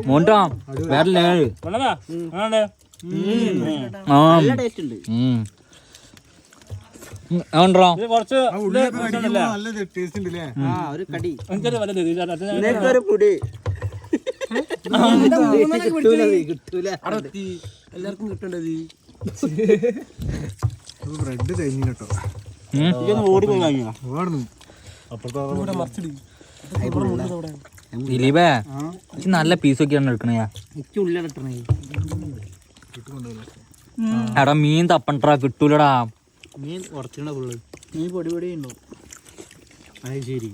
മോണ്ടാ വേറെ എല്ലാവർക്കും കിട്ടേണ്ടത് ബ്രെഡ് കഴിഞ്ഞു കേട്ടോ. ദിലീപേ നല്ല പീസ് ഒക്കെയാണ് എടുക്കണേ. എടാ മീൻ തപ്പണ്ടാ കിട്ടൂലടാ. മീൻ കുറച്ചുകൂടെ ഫുള്ള് മീൻ പൊടി പൊടി ഉണ്ടോ? അത് ശരി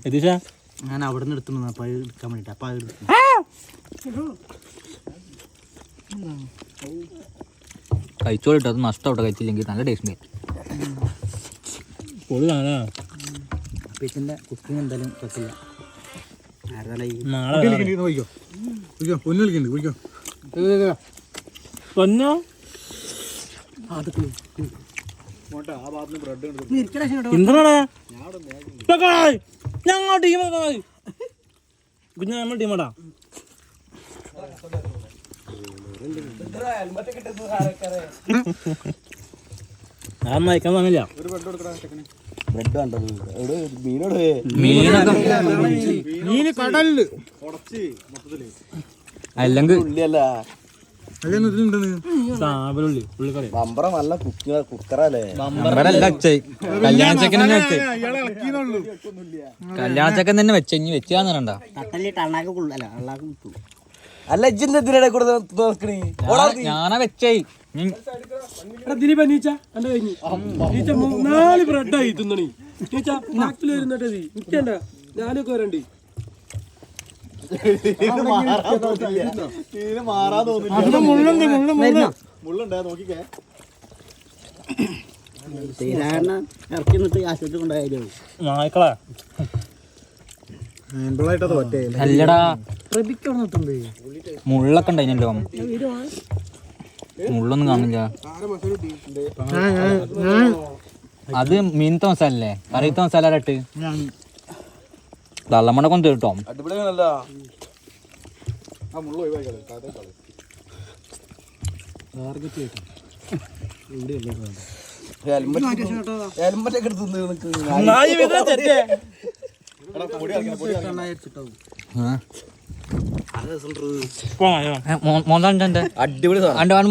ഞാൻ അവിടെ നിന്ന് എടുത്തു അപ്പൊ അത് എടുക്കാൻ വേണ്ടിട്ട് അപ്പൊ അത് കഴിച്ചോളിട്ടോ. അത് നഷ്ടമാവട്ടെ കഴിച്ചില്ലെങ്കിൽ. നല്ല ടേസ്റ്റ് പിന്നെ കുക്കിംഗ് എന്തായാലും പറ്റില്ല. ഞങ്ങൾ ടീം കുഞ്ഞ നമ്മൾ ടീമാടാ. ഞാൻ നയിക്കാൻ തന്നില്ല. മീന് കടലില് അല്ലെങ്കിൽ കല്യാണച്ചക്കൻ തന്നെ വെച്ച ഇനി വെച്ചാന്നറണ്ട. അല്ല ഞാനാ വെച്ചേ. ദിലീപ നീച്ച എന്റെ കഴിഞ്ഞു. നീച്ച 4 ബ്രെഡായി തിന്നണി. നീച്ച നാട്ടിൽ വരുന്നിട്ട് നിക്കണ്ട. ഞാനൊക്കെ വരണ്ടി. നായ്ക്കളാ അല്ലടാ. മുള്ളൊക്കെ ഉണ്ടായിനല്ലോ. മുള്ളൊന്നും കാണില്ല. അത് മീനത്തെ മസാലല്ലേ? കറിയത്തെ മസാല ഇട്ട് തള്ളമ്മടെ കൊണ്ട് കേട്ടോ.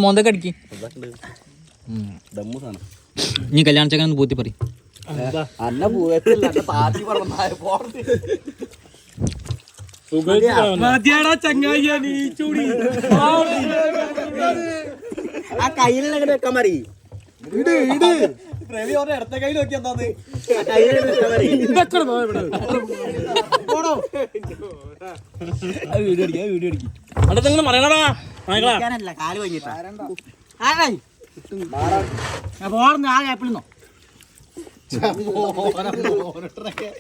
മോന്തൊക്കെ അടിക്ക്. നീ കല്യാണച്ചക്കൻ ഒന്ന് പൂത്തി പറയും. ആ കയ്യിലെങ്ങനെ വെക്കാൻ മതി. ഇടത്തെ കയ്യിൽ നോക്കി എന്താന്ന് പറയണടാ. കാല് കഴിഞ്ഞിട്ടാ